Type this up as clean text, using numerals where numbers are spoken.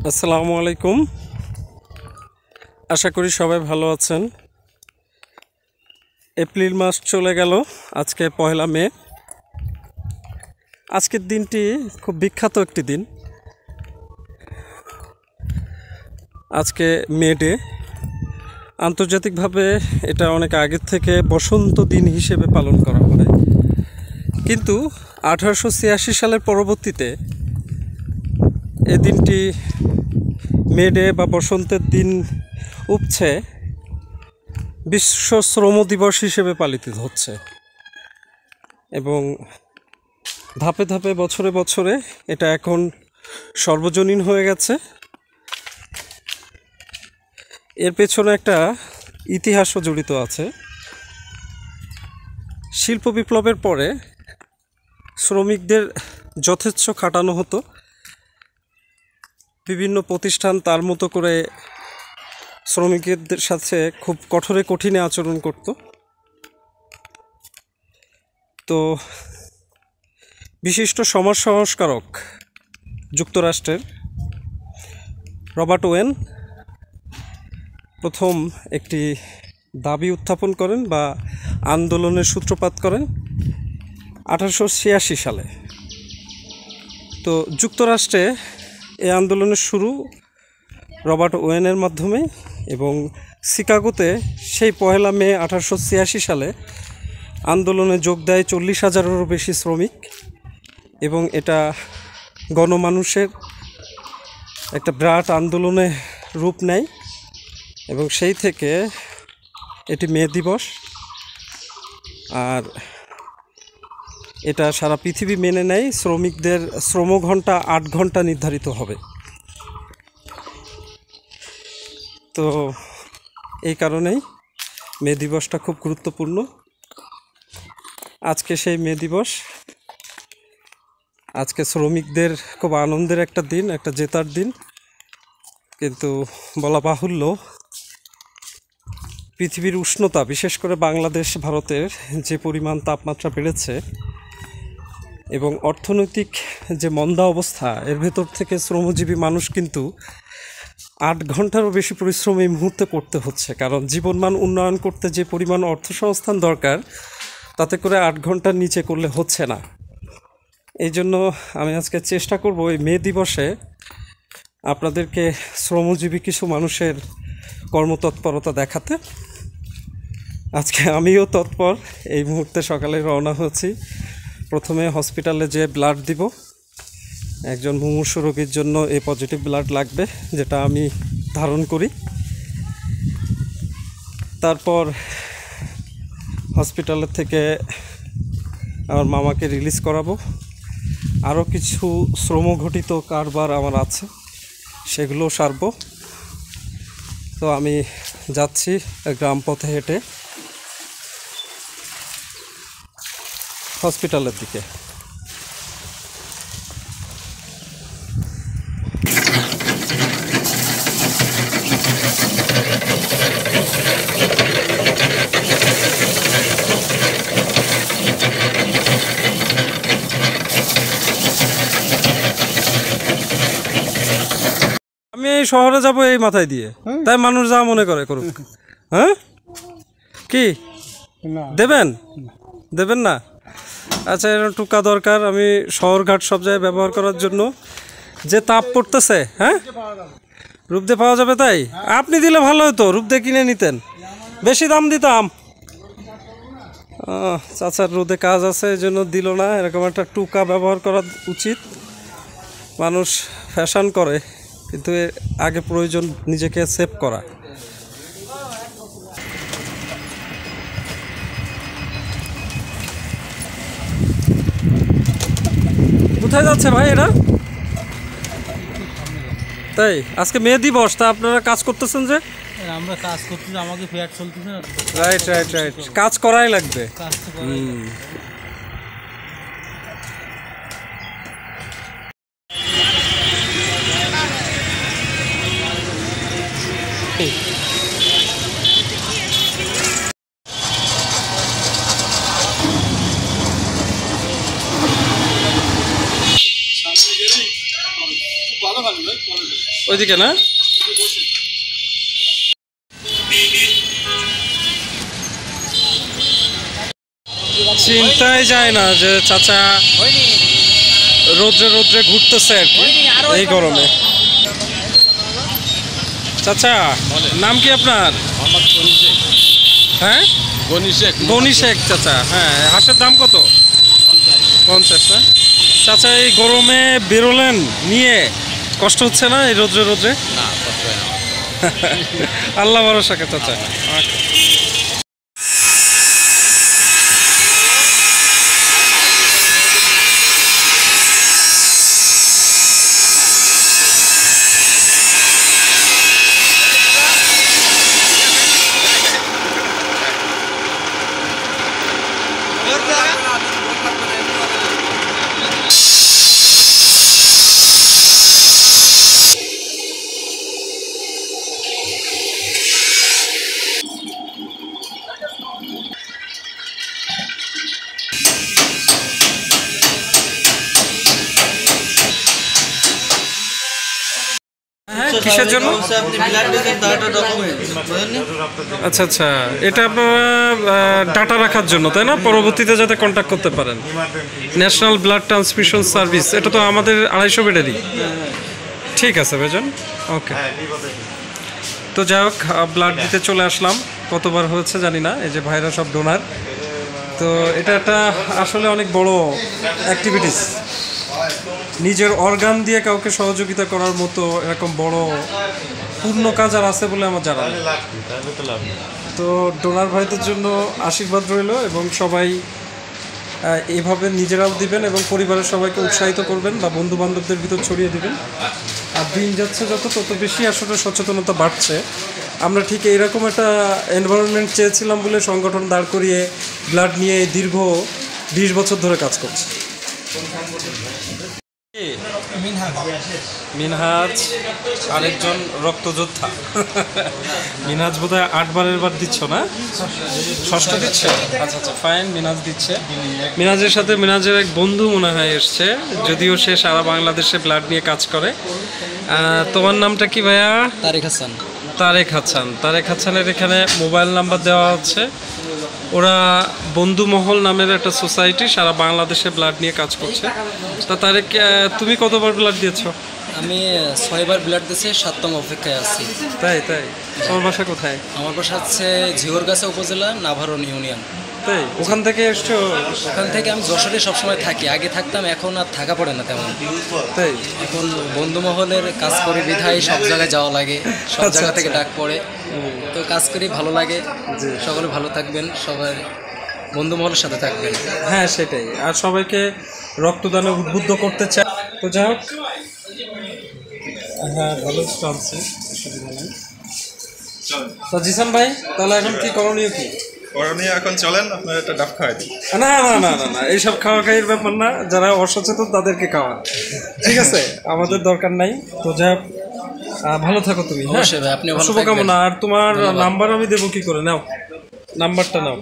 আসসালামু আলাইকুম। আশা করি সবাই ভালো আছেন। এপ্রিল মাস চলে গেল, আজকে পহেলা মে। আজকের দিনটি খুব বিখ্যাত একটি দিন। আজকে মে ডে। আন্তর্জাতিকভাবে এটা অনেক আগের থেকে বসন্ত দিন হিসেবে পালন করা হয়, কিন্তু 1886 সালের পরবর্তীতে এ দিনটি মে ডে বা বসন্তের দিন উপছে বিশ্ব শ্রম দিবস হিসেবে পালিত হচ্ছে, এবং ধাপে ধাপে বছরে বছরে এটা এখন সর্বজনীন হয়ে গেছে। এর পেছনে একটা ইতিহাসও জড়িত আছে। শিল্প বিপ্লবের পরে শ্রমিকদের যথেচ্ছ খাটানো হতো। বিভিন্ন প্রতিষ্ঠান তার মতো করে শ্রমিকদের সাথে খুব কঠিনে আচরণ করত। তো বিশিষ্ট সমাজ সংস্কারক যুক্তরাষ্ট্রের রবার্ট ওয়েন প্রথম একটি দাবি উত্থাপন করেন বা আন্দোলনের সূত্রপাত করেন 1886 সালে। তো যুক্তরাষ্ট্রে এই আন্দোলনের শুরু রবার্ট ওয়েনের মাধ্যমে, এবং শিকাগোতে সেই পহেলা মে 1886 সালে আন্দোলনে যোগ দেয় 40,000-এরও বেশি শ্রমিক, এবং এটা গণমানুষের একটা বিরাট আন্দোলনে রূপ নেয়, এবং সেই থেকে এটি মে দিবস। আর এটা সারা পৃথিবী মেনে নেয়, শ্রমিকদের শ্রমঘণ্টা 8 ঘন্টা নির্ধারিত হবে। তো এই কারণেই মে দিবসটা খুব গুরুত্বপূর্ণ। আজকে সেই মে দিবস। আজকে শ্রমিকদের খুব আনন্দের একটা দিন, একটা জেতার দিন, কিন্তু বলা বাহুল্য পৃথিবীর উষ্ণতা, বিশেষ করে বাংলাদেশ ভারতের যে পরিমাণ তাপমাত্রা বেড়েছে এবং অর্থনৈতিক যে মন্দা অবস্থা, এর ভেতর থেকে শ্রমজীবী মানুষ কিন্তু 8 ঘন্টারও বেশি পরিশ্রম এই মুহূর্তে করতে হচ্ছে। কারণ জীবনমান উন্নয়ন করতে যে পরিমাণ অর্থসংস্থান দরকার, তাতে করে 8 ঘন্টার নিচে করলে হচ্ছে না। এই জন্য আমি আজকে চেষ্টা করব এই মে দিবসে আপনাদেরকে শ্রমজীবী কিছু মানুষের কর্মতৎপরতা দেখাতে। আজকে আমিও তৎপর। এই মুহূর্তে সকালে রওনা হচ্ছি। প্রথমে হসপিটালে যে ব্লাড দিব। একজন মুমূর্ষু রোগীর জন্য এই পজিটিভ ব্লাড লাগবে, যেটা আমি ধারণ করি। তারপর হসপিটালের থেকে আমার মামাকে রিলিজ করাবো। আরও কিছু শ্রমঘটিত কারবার আমার আছে, সেগুলো সারবো। তো আমি যাচ্ছি গ্রাম পথে হেঁটে হসপিটালের দিকে। আমি এই শহরে যাব এই মাথায় দিয়ে, তাই মানুষ যা মনে করে করুক। হ্যাঁ, কি দেবেন? দেবেন না? আচ্ছা, এরকম টুকা দরকার। আমি শহরঘাট সব জায়গায় ব্যবহার করার জন্য। যে তাপ পড়তেছে, হ্যাঁ, রূপদে পাওয়া যাবে? তাই আপনি দিলে ভালো হতো, রূপদে কিনে নিতেন, বেশি দাম দিতাম। চাচার রোদে কাজ আছে, এই জন্য দিল না। এরকম একটা টুকা ব্যবহার করা উচিত। মানুষ ফ্যাশন করে, কিন্তু আগে প্রয়োজন নিজেকে সেভ করা। কোথায় যাচ্ছে ভাই এরা? তাই আজকে মে দিবস, তা আপনারা কাজ করতেছেন যে? আমরা কাজ করতেছি, আমাকে ফ্যাট চলতেছে না। রাইট রাইট রাইট, কাজ করাই লাগবে। কাজ তো করাই লাগবে। ভালো ওইদিকে না? চিন্তাই যায় না যে চাচা রোদ্রে রোদ্রে ঘুরতেছে আর কি এই গরমে। চাচা নাম কি আপনার? হ্যাঁ, গনি শেখ চাচা। হ্যাঁ, হাঁসের দাম কত? 50 না? চাচা এই গরমে বেরোলেন নিয়ে, কষ্ট হচ্ছে না এই রোদ্রে রোদ্রে? আল্লাহ ভরসা চাচা। কিসের জন্য? আচ্ছা আচ্ছা, এটা আপনারা ডাটা রাখার জন্য তাই না? পরবর্তীতে যাতে কন্ট্যাক্ট করতে পারেন। ন্যাশনাল ব্লাড ট্রান্সমিশন সার্ভিস, এটা তো আমাদের 250 বেডেরই। ঠিক আছে ভাইজান, ওকে। তো যাই হোক, ব্লাড দিতে চলে আসলাম। কতবার হয়েছে জানি না, এই যে ভাইরা সব ডোনার। তো এটা একটা আসলে অনেক বড় অ্যাক্টিভিটিস। নিজের অর্গান দিয়ে কাউকে সহযোগিতা করার মতো এরকম বড় পূর্ণ কাজ আর আছে বলে আমার জানা। তো ডোনার ভাইদের জন্য আশীর্বাদ রইল, এবং সবাই এভাবে নিজেরাও দিবেন এবং পরিবারের সবাইকে উৎসাহিত করবেন বা বন্ধু বান্ধবদের ভিতর ছড়িয়ে দিবেন। আর দিন যাচ্ছে যত, তত বেশি আসলে সচেতনতা বাড়ছে। আমরা ঠিক এইরকম একটা এনভায়রনমেন্ট চেয়েছিলাম বলে সংগঠন দাঁড় করিয়ে ব্লাড নিয়ে দীর্ঘ 20 বছর ধরে কাজ করছি। মিনহাজ আরেকজন রক্তযোদ্ধা। মিনহাজ বোধহয় 8 বারের বার দিচ্ছ না? 6টা দিচ্ছে? আচ্ছা আচ্ছা, ফাইন। মিনহাজ দিচ্ছে। মিনহাজের সাথে মিনহাজের এক বন্ধু মনে হয় এসছে, যদিও সে সারা বাংলাদেশে ব্লাড নিয়ে কাজ করে। তোমার নামটা কি ভাইয়া? তারেক হাসান। তারেক হাসান। তারেক হাসানের এখানে মোবাইল নাম্বার দেওয়া হচ্ছে। ওরা বন্ধু মহল নামের একটা সোসাইটি সারা বাংলাদেশে ব্লাড নিয়ে কাজ করছে। তা তারেক, তুমি কতবার ব্লাড দিয়েছো? আমি 6 বার ব্লাড দিয়েছি, 7তম অপেক্ষায় আছি। তাই? তোমার বাসা কোথায়? আমার বাসা হচ্ছে ঝিওরগাছা উপজেলা, নাভারন ইউনিয়ন। তাই? ওখান থেকে এসছো? ওখান থেকে আমি যশোরে সবসময় থাকি, আগে থাকতাম, এখন আর থাকা পড়ে না তেমন। তাই? এখন বন্ধু মহলের কাজ করি বিধায় সব জায়গায় যাওয়া লাগে, সব জায়গা থেকে ডাক পড়ে, তো কাজ করি, ভালো লাগে। সকলে ভালো থাকবেন, সবাই বন্ধু মহলের সাথে থাকবেন। হ্যাঁ সেটাই, আর সবাইকে রক্তদানে উদ্বুদ্ধ করতে চাই। তো যাই হোক, হ্যাঁ ভালো চলছে, অসুবিধা নেই। তো জিসান ভাই, তাহলে এখন কি করণীয়? কি করণীয়? এখন চলেন আপনার একটা ডাব খাওয়াই দিই। না না না না না, এইসব খাওয়া খাইয়ের ব্যাপার না, যারা অসচেতন তাদেরকে খাওয়া, ঠিক আছে? আমাদের দরকার নাই। তো যাই হোক, ভালো থাকো তুমি। হ্যাঁ, আপনি ভালো থাকবেন। শুভকামনা। আর তোমার নাম্বার আমি দেবো কি করে? নাও, নাম্বারটা নাও।